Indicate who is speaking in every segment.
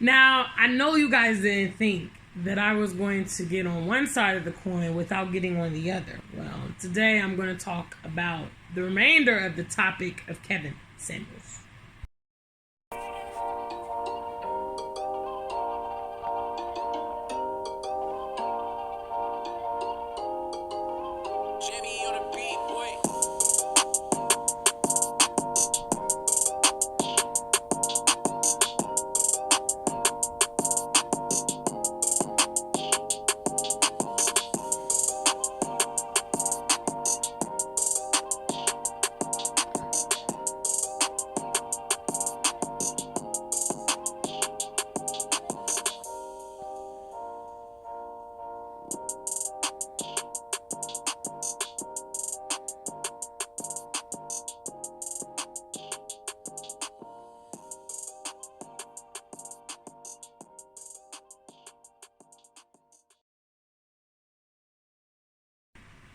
Speaker 1: Now, I know you guys didn't think that I was going to get on one side of the coin without getting on the other. Well, today I'm going to talk about the remainder of the topic of Kevin Samuels.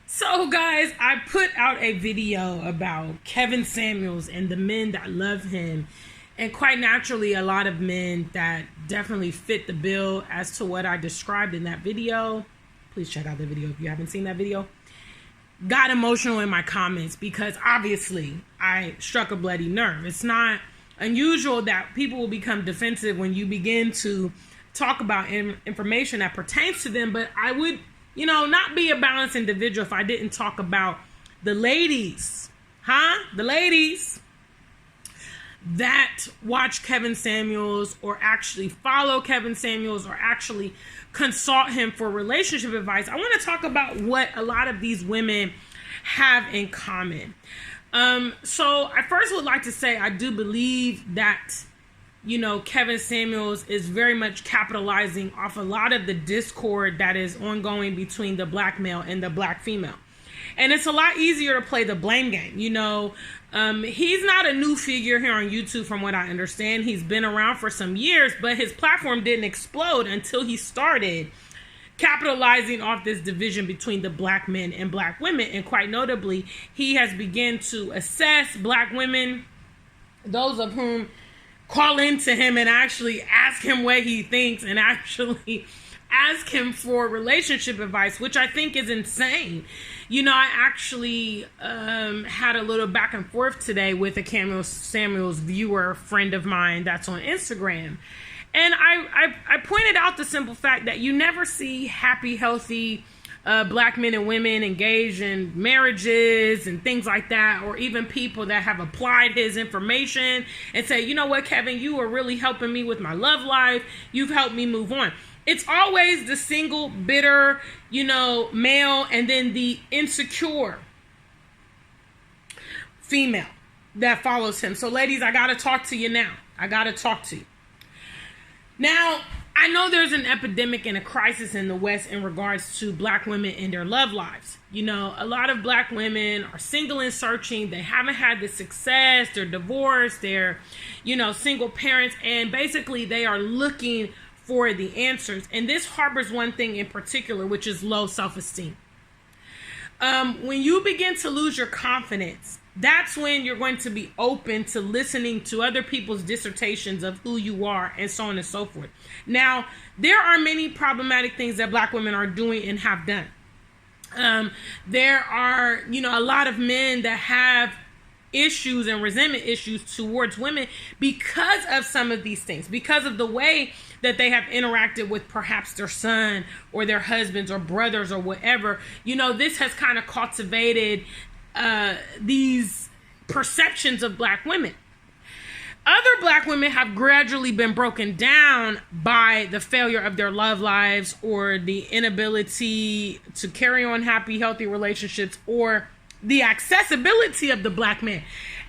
Speaker 1: So, guys, I put out a video about Kevin Samuels and the men that love him, and quite naturally, a lot of men that definitely fit the bill as to what I described in that video. Please check out the video if you haven't seen that video. Got emotional in my comments because obviously I struck a bloody nerve. It's not unusual that people will become defensive when you begin to talk about information that pertains to them, but I would not be a balanced individual if I didn't talk about the ladies, the ladies that watch Kevin Samuels or actually follow Kevin Samuels or actually consult him for relationship advice. I want to talk about what a lot of these women have in common. So I first would like to say I do believe that Kevin Samuels is very much capitalizing off a lot of the discord that is ongoing between the black male and the black female. And it's a lot easier to play the blame game. He's not a new figure here on YouTube from what I understand. He's been around for some years, but his platform didn't explode until he started capitalizing off this division between the black men and black women. And quite notably, he has begun to assess black women, those of whom call into him and actually ask him what he thinks and actually ask him for relationship advice, which I think is insane. I actually had a little back and forth today with a Kevin Samuels viewer friend of mine that's on Instagram. And I pointed out the simple fact that you never see happy, healthy black men and women engaged in marriages and things like that, or even people that have applied his information and say, you know what, Kevin, you are really helping me with my love life. You've helped me move on. It's always the single, bitter, male, and then the insecure female that follows him. So ladies, I got to talk to you now. Now, I know there's an epidemic and a crisis in the West in regards to black women and their love lives. A lot of black women are single and searching. They haven't had the success. They're divorced. They're, single parents. And basically, they are looking for the answers. And this harbors one thing in particular, which is low self-esteem. When you begin to lose your confidence, that's when you're going to be open to listening to other people's dissertations of who you are and so on and so forth. Now, there are many problematic things that black women are doing and have done. There are, a lot of men that have issues and resentment issues towards women because of some of these things, because of the way that they have interacted with perhaps their son or their husbands or brothers or whatever. This has kind of cultivated these perceptions of black women. Other black women have gradually been broken down by the failure of their love lives or the inability to carry on happy, healthy relationships or the accessibility of the black man.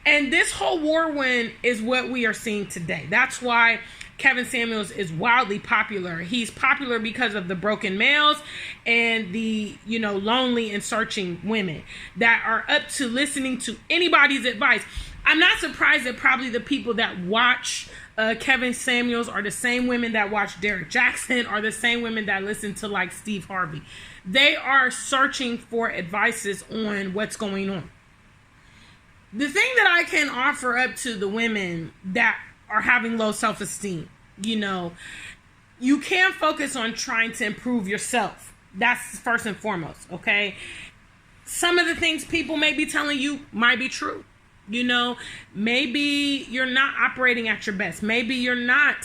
Speaker 1: And this whole whirlwind is what we are seeing today. That's why Kevin Samuels is wildly popular. He's popular because of the broken males and the, lonely and searching women that are up to listening to anybody's advice. I'm not surprised that probably the people that watch Kevin Samuels are the same women that watch Derek Jackson, are the same women that listen to like Steve Harvey. They are searching for advices on what's going on. The thing that I can offer up to the women that are having low self-esteem. You can focus on trying to improve yourself. That's first and foremost, okay? Some of the things people may be telling you might be true. Maybe you're not operating at your best. Maybe you're not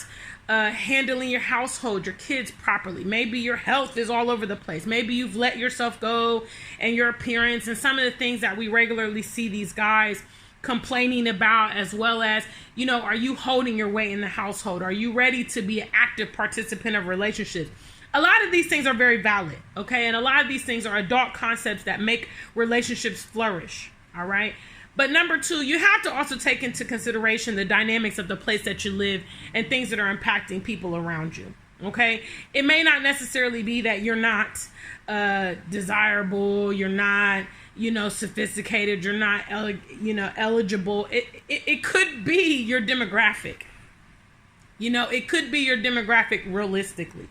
Speaker 1: handling your household, your kids properly. Maybe your health is all over the place. Maybe you've let yourself go and your appearance and some of the things that we regularly see these guys complaining about, as well as, are you holding your weight in the household? Are you ready to be an active participant of relationships? A lot of these things are very valid, okay? And a lot of these things are adult concepts that make relationships flourish, all right? But number two, you have to also take into consideration the dynamics of the place that you live and things that are impacting people around you, okay? It may not necessarily be that you're not desirable, you're not, sophisticated, you're not, eligible. It could be your demographic. It could be your demographic realistically.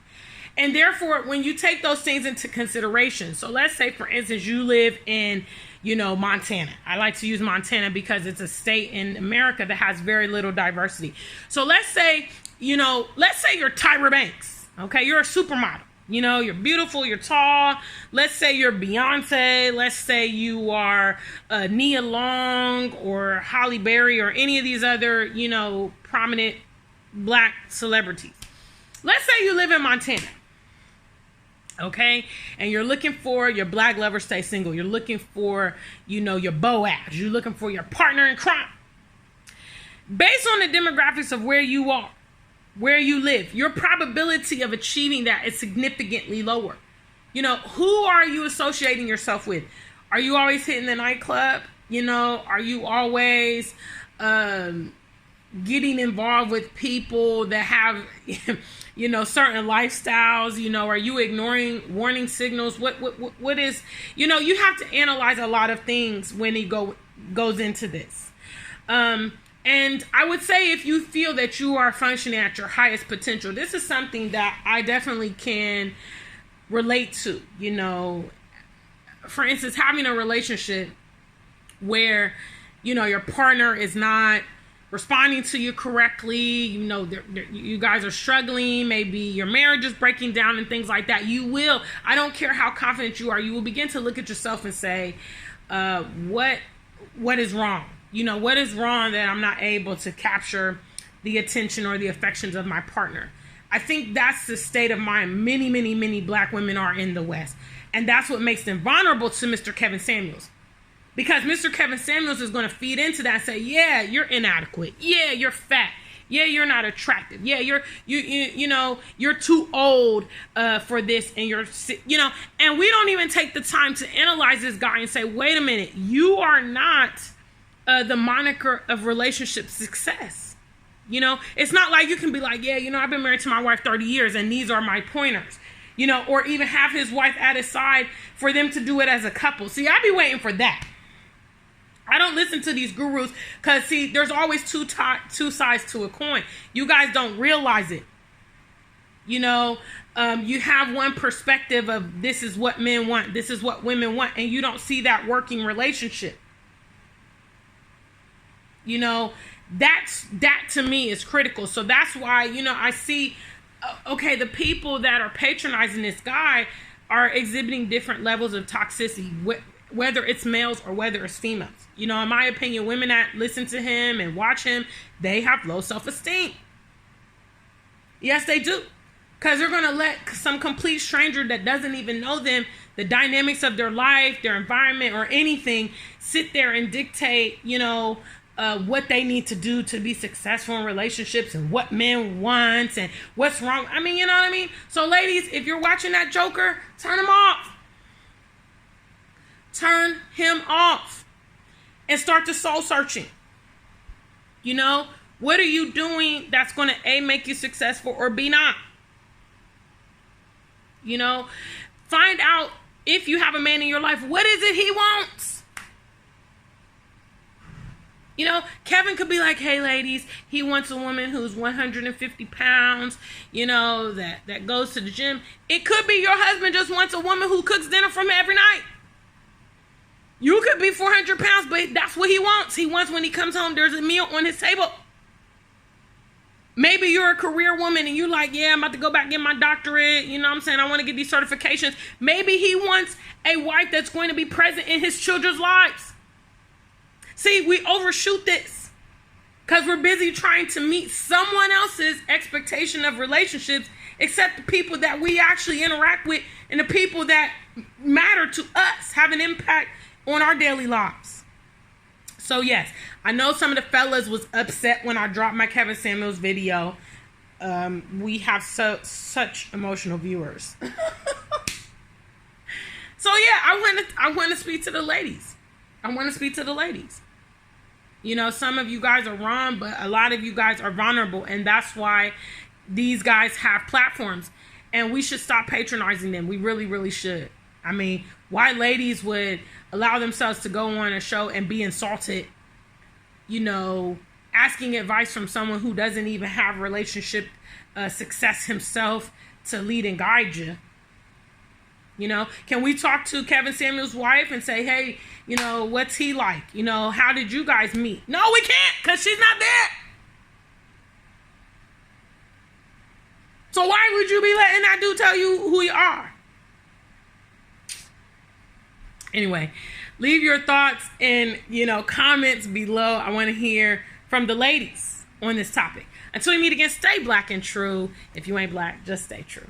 Speaker 1: And therefore, when you take those things into consideration, so let's say, for instance, you live in, Montana. I like to use Montana because it's a state in America that has very little diversity. So let's say you're Tyra Banks, okay? You're a supermodel. You're beautiful, you're tall. Let's say you're Beyonce. Let's say you are Nia Long or Halle Berry or any of these other, prominent black celebrities. Let's say you live in Montana. Okay, and you're looking for your black lover, stay single. You're looking for, your Boaz. You're looking for your partner in crime. Based on the demographics of where you are, where you live, your probability of achieving that is significantly lower. Who are you associating yourself with? Are you always hitting the nightclub? Are you always getting involved with people that have, certain lifestyles? Are you ignoring warning signals? What is, you have to analyze a lot of things when it goes into this. And I would say, if you feel that you are functioning at your highest potential, this is something that I definitely can relate to. For instance, having a relationship where, your partner is not responding to you correctly, you guys are struggling, maybe your marriage is breaking down and things like that. I don't care how confident you are, you will begin to look at yourself and say, what is wrong? What is wrong that I'm not able to capture the attention or the affections of my partner? I think that's the state of mind many, many, many black women are in the West. And that's what makes them vulnerable to Mr. Kevin Samuels. Because Mr. Kevin Samuels is going to feed into that and say, yeah, you're inadequate. Yeah, you're fat. Yeah, you're not attractive. Yeah, you're too old for this, and and we don't even take the time to analyze this guy and say, wait a minute, you are not the moniker of relationship success. It's not like you can be like, yeah, I've been married to my wife 30 years and these are my pointers, or even have his wife at his side for them to do it as a couple. See, I be waiting for that. I don't listen to these gurus because, see, there's always two sides to a coin. You guys don't realize it. You have one perspective of this is what men want, this is what women want, and you don't see that working relationship. That to me is critical. So that's why, I see, okay, the people that are patronizing this guy are exhibiting different levels of toxicity, whether it's males or whether it's females. In my opinion, women that listen to him and watch him, they have low self-esteem. Yes, they do. Because they're going to let some complete stranger that doesn't even know them, the dynamics of their life, their environment, or anything, sit there and dictate, what they need to do to be successful in relationships and what men want and what's wrong. I mean, you know what I mean? So ladies, if you're watching that joker, turn him off. Turn him off and start the soul searching. What are you doing that's going to A, make you successful, or B, not? Find out, if you have a man in your life, what is it he wants? Kevin could be like, hey, ladies, he wants a woman who's 150 pounds, that goes to the gym. It could be your husband just wants a woman who cooks dinner for him every night. You could be 400 pounds, but that's what he wants. He wants when he comes home, there's a meal on his table. Maybe you're a career woman and you're like, yeah, I'm about to go back and get my doctorate. You know what I'm saying? I want to get these certifications. Maybe he wants a wife that's going to be present in his children's lives. See, we overshoot this because we're busy trying to meet someone else's expectation of relationships, except the people that we actually interact with and the people that matter to us, have an impact on our daily lives. So yes, I know some of the fellas was upset when I dropped my Kevin Samuels video. We have such emotional viewers. So yeah, I want to speak to the ladies. You know, some of you guys are wrong, but a lot of you guys are vulnerable, and that's why these guys have platforms, and we should stop patronizing them. We really, really should. I mean, why ladies would allow themselves to go on a show and be insulted, you know, asking advice from someone who doesn't even have relationship success himself to lead and guide you. You know, can we talk to Kevin Samuels' wife and say, hey, you know, what's he like? You know, how did you guys meet? No, we can't, because she's not there. So why would you be letting that dude tell you who you are? Anyway, leave your thoughts in, you know, comments below. I want to hear from the ladies on this topic. Until we meet again, stay black and true. If you ain't black, just stay true.